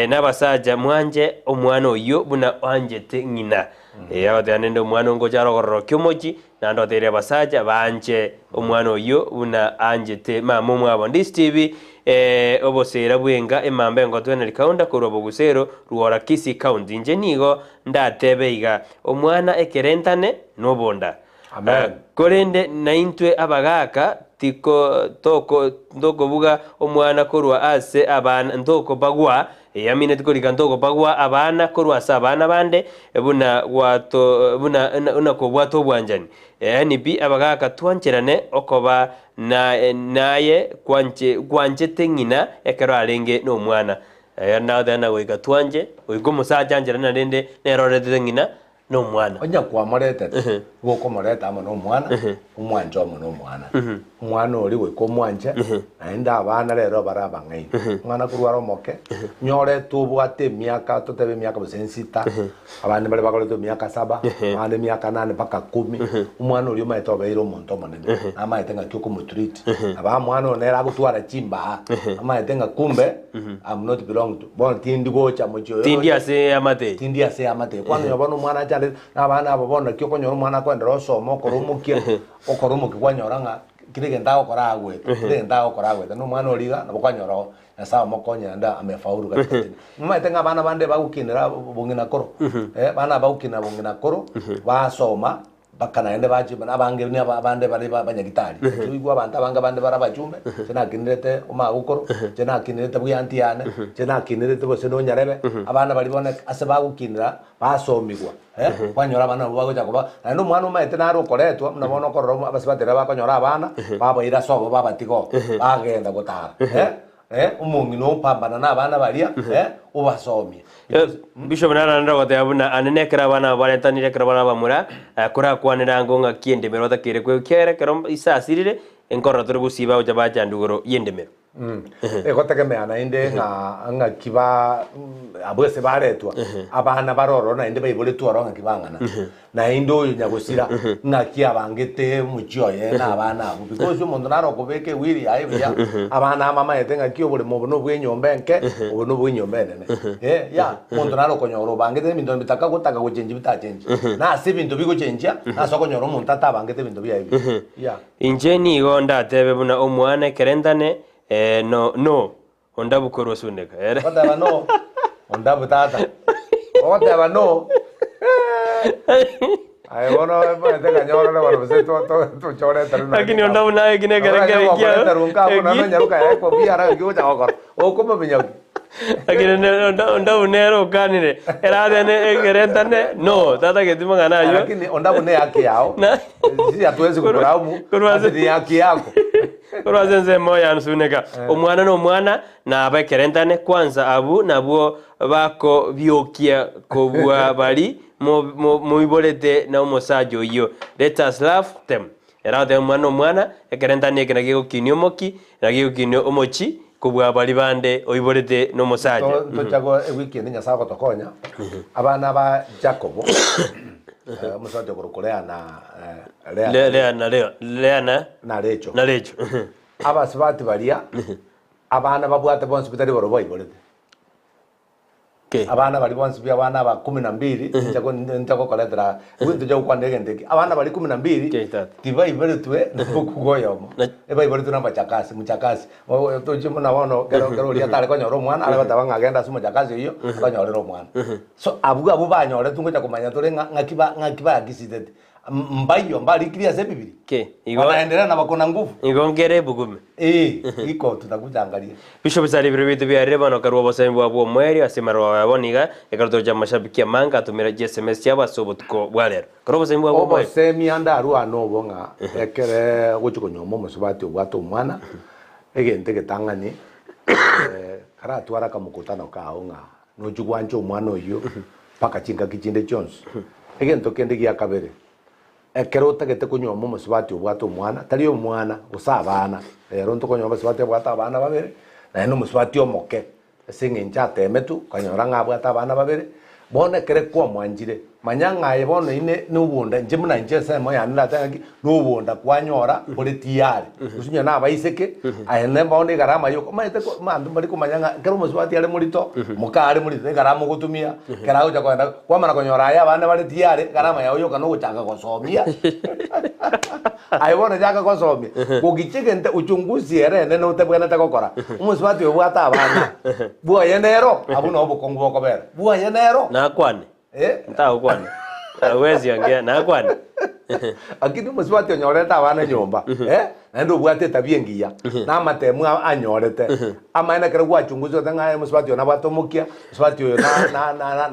Speaker 2: nabasaja mwanje omwana oyo buna anjete ngina abatanende omwana ngocharo gororokia omoji nando tere abasaja banje omwana oyo buna anjete mama omwabo ndisi tv obosera bwenga emambe ngotweneri kaunda korwa bogusero ruora Kisii county nje nigo ndatebe iga omwana ekerentane nobonda korende naintwe abagaka tiko toko buga omwana korwa ase abana ntoko bagwa yamine tikorika ntoko bagwa abana korwa ase abana bande buna wato buna unako bwato bwanjani ni bi abagaka twancherane okoba naye kwanje tengina ekero arenge no mwana na dana wega twanje wego musaja njerana rende nerorete tengina no mwana
Speaker 3: onya kwa morete goko morete amo no mwana umwanje amo no mwana mwana ori we ko mwanje naenda abana rero baraba ngai mwana kurwaro moke nyore tubwate miaka totebe miaka bosensita abana bale bakoleto miaka 7 abana miaka 8 paka 10 umwana ori maito beiro monto monene ama itenga kyoko mutreat aba mwana onera gutwara chimba ama itenga kumbe I'm not belong to bon tindi gocha mocho
Speaker 2: tindi ase amate
Speaker 3: kwano yabona mwana chale abana babona kyoko nyoro mwana kwendera osomo korumukia okoromuki kwanyoranga kirege ndao koragwe kirege ndao koragwe no mwana oliga nabokanyoro nasa mokonya nda amefaulu katika mama itenga abana bande bagukinira bungina koro bana bagukina bungina koro basoma mpaka naende bachumbe nabange ni abande bari banyagitari tuigwa abantu abanga bande bara bachumbe cena kinirete omagukoro cena kinirete bwiantiane cena kinirete bose no nyarebe abana bari bone ase bagukinira basomigwa kwanyora abana bagoja kuba no mwana umaete naro koretwa mnabona kororo abasibatera bakonyora abana babaira sobo babatigo bagenda gutara umungi no pambana n'abana baria ubasomye
Speaker 2: Bishop naranda gote abuna anenekera abana barentanire kera abana bamura kora kwanira ngonga kiendemero takire kwe kere kero isasirire enkora tore gusiba uja bajandugoro yendemero
Speaker 3: egoteke meana inde nga kiba abwese baretwa abana baroro na inde bayibole tuoro nga kibangana na indo nyagusira nga kiabangete muchoye na abana abo because umuntu naro kubeke wiri ayibiya abana mama yetenga kiyobole mubuno bw'enyombenke ubuno bw'inyombene ya umuntu naro konyoro bangete mindo bitaka gutaka gucenje bitachenje na sibintu bigucenja na sokonyoro umuntu atabangete bintu byayibi ya
Speaker 2: injeni gonda tebe buna omwane kerendane no onda bukoro suneka
Speaker 3: Whatever no onda butata whatever no ay bono te cañoro le bueno se to chore taruna
Speaker 2: lakini onda una gine gerenge
Speaker 3: kia tarunka bono no nyaruka ko biara ngo cha ko o como binya
Speaker 2: lakini onda unero kanire era dene gerentane no tata que timo gana yo
Speaker 3: lakini onda bune yake yao si hatuwezi kukuraumu ni yake yako
Speaker 2: Kurwazenze moya nsuneka omwana no mwana na abakerentane kwanza abu nabwo bako byokia kobwa bali mu ibolete na omosajo yo let us love them era de mwana ekerentane kenagiko kinyomoki nagiko kinyo omochi kobwa bali bande oibolete no mosajo
Speaker 3: to chago weekend nya sako tokonya abana ba Jacobo musaje kurukolea na
Speaker 2: Leana
Speaker 3: na Lecho abasibati baria abana babwate bonse bitari borobo ibolete abana bali bonse bya abana ba 12 ntago koletera wintu jo kwandege ndeki abana bali 12 tiba iberetwe kugoyomo eba iberetwe namba chakasi muchakasi to chimo na wono gero ria tale konyoro mwana ale batabanga agenda sumo chakasi iyo konyorero mwana so abu banyore tungo cha kumanya tore ngakiba agisitete mbayo mbali kiria se bibiri wanaendelea na bakona nguvu
Speaker 2: ingongere bugume
Speaker 3: iko tutakujangalia
Speaker 2: Bishop Sali bibitu bya reba no karwa basembo abo mweri asimaro waboniga ekarto cha mashabiki manga tumira SMS yaba sobotko bwalero karwa basembo abo mweri
Speaker 3: semi anda arua no bonga ekere guchukonyomo musubati obwato mwana egente ketangani kara twara kamukutano kaonga no chugwancho umwana oyo paka chinga kichinde Jones egento kende gya kabere ekero tagete kunyoma musubati obwato mwana tari omwana usabana rero ntokonyoma musubati obwato abana babere na no musubati omoke singinja temetu kanyora ngabwata abana babere bone kere kwa mwanjire manyanga yebono ine nubunda njimuna njese moya ndatanga nubunda kwanyora kuri tiyari usunya na abaiseke ayene bone garama yoko maite ko mandu bari kumanyanga kero musubati ale murito mukare murito garama gutumia kera uja kwenda kwa mana konyora aya bana bari tiyari garama yayo yoka no guchanga gosomia ayibona jaka gosomia kugichike nte uchunguzi ere nene utebwana takokora umusubati obwata abana bwo yenero abuno obukongu bokobera bwo yenero
Speaker 2: na kwane ntao kwane awezi ongea na kwane
Speaker 3: akini musubati onyoreta abana nyomba nendo bwate tabiengia na matemu anyorete amaina kere gwachunguzo tanga musubati ona batomukia musubati oyo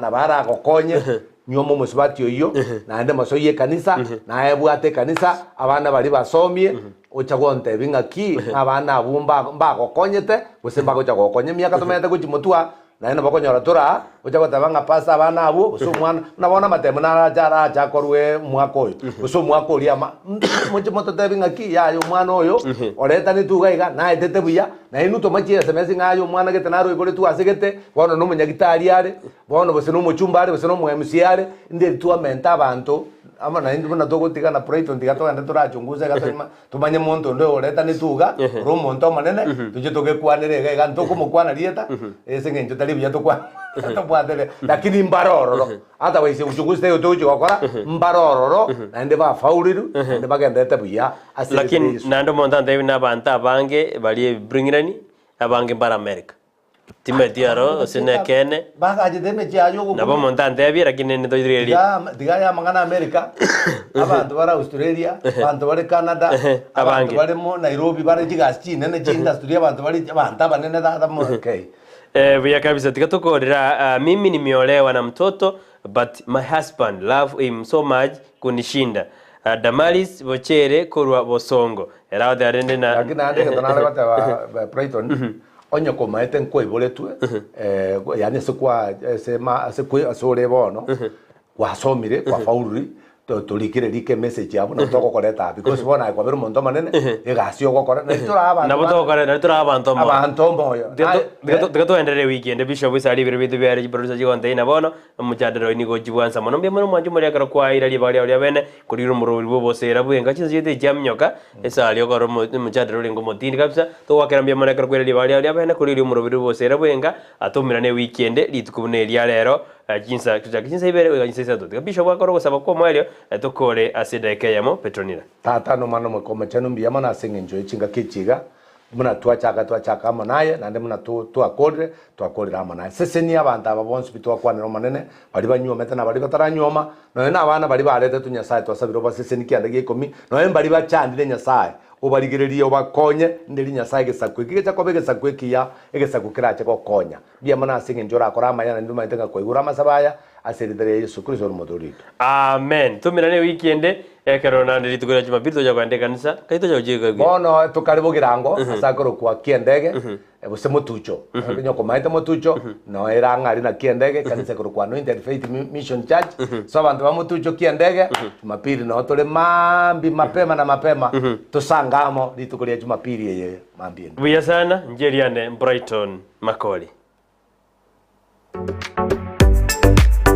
Speaker 3: na bara gokonye nyomo musubati oyo na ende masoye kanisa na ebwate kanisa abana bali basomie ochagonte bingaki abana abumba mbagokonyete busemba gochagokonye miaka tumete kuchimotwa na ina bakonyora tura uchagotabanga pasa abana abo uso mwana nabona matemu na jara chakorwe mwako uso mwako ria muchimoto tebingaki yayo mwana oyo oreta ni tugaiga na etete buya na inu to machira semesi ngayo mwana gete naro igore tu asegete bono no munyagitari are bono bose no muchumbare bose no mu MC are inde tu amenta abantu ama na indi buna togotika na proito ndiga to ande turachunguze gatuma tumanye monto ndo oreta ni tuga ro monto manene tuje toge kwanere ga ntoko mukwana rieta ese ngenjo tali buya to kwa to bwadele lakini mbaroro hata waise uchunguze yo toje gokora mbaroro na inde ba fauriru inde bagende tabuya
Speaker 2: lakini nando monta ndebi na banta bange bali bringirani abange para America timetiaro sinekene
Speaker 3: baga jideme chayo go
Speaker 2: nabo montante bira kinene toidiri
Speaker 3: diga ya mangana America abantu bara Australia abantu bare Canada abantu bare mo Nairobi bare jigasti nene industry abantu bare abantu banene da mo okay
Speaker 2: vya kabisa tikatokorera mimi nimeolewa na mtoto but my husband love him so much kunishinda Damaris Bochere Korwa Bosongo era de arende na
Speaker 3: lakini ande tonale bata Brighton onyo koma eten ko iboletwe yani se kwa sore bono kwa somire kwa fauri tulikire like message yabo na toko koreta because bona kwa bero monto manene egasio go koreta nitura abantu
Speaker 2: na boto koreta nitura abantu
Speaker 3: moyo
Speaker 2: degato endere weekend bishop isali bire bitu byari producer jigonte ina bono mujadero ni go jibwansa mono mbye mono mwanju muri akara kwa ira libali ali abene kuriro mururi bobosera bwenga chinze yete jamnyoka esali okoro mujadero lingo motini kabisa to wakera mbye mono akara kwa libali ali abene kuriro mururi bobosera bwenga atumira ne weekend litukubune elia lero jinsa ibere jinsa sato bishop akoro gusaba ko mwelio tukore asideke yamo Petronira
Speaker 3: tata no mano mo koma chanu mbiya mana singe enjoy chinga kichiga muna twachaka manaye nande muna twakorera manaye sese ni abantu ababonse bitwakwanira manene bari banyomete na bari bataranyoma no na abana bari barete tunyasaye twasabiro basese ni kianda gikomi no bari bachandire nyasaye ubarigirerie ubakonye ndiri nyasaye gesakwe kige kobe gesakwe kiya egesakwe kirache kokonya bia mana singe njora akora amanya nduma itenga koigura masabaya aseridere Yesu Kristo mudurito
Speaker 2: amen tumirane weekend ekerona ndiri tukura Jumapili toja kwande kanisa kaito joje
Speaker 3: bono tukaribo girango asakoro kwa kiendege bose mutucho nyoko maite mutucho no era ngari na kiendege kanisa koro kwa Anointed Faith Mission Church so abantu ba mutucho kiendege Jumapili no tole mambi mapema tusangamo litukuria Jumapili yeye mambi
Speaker 2: buya sana njeriane Brighton Makoli.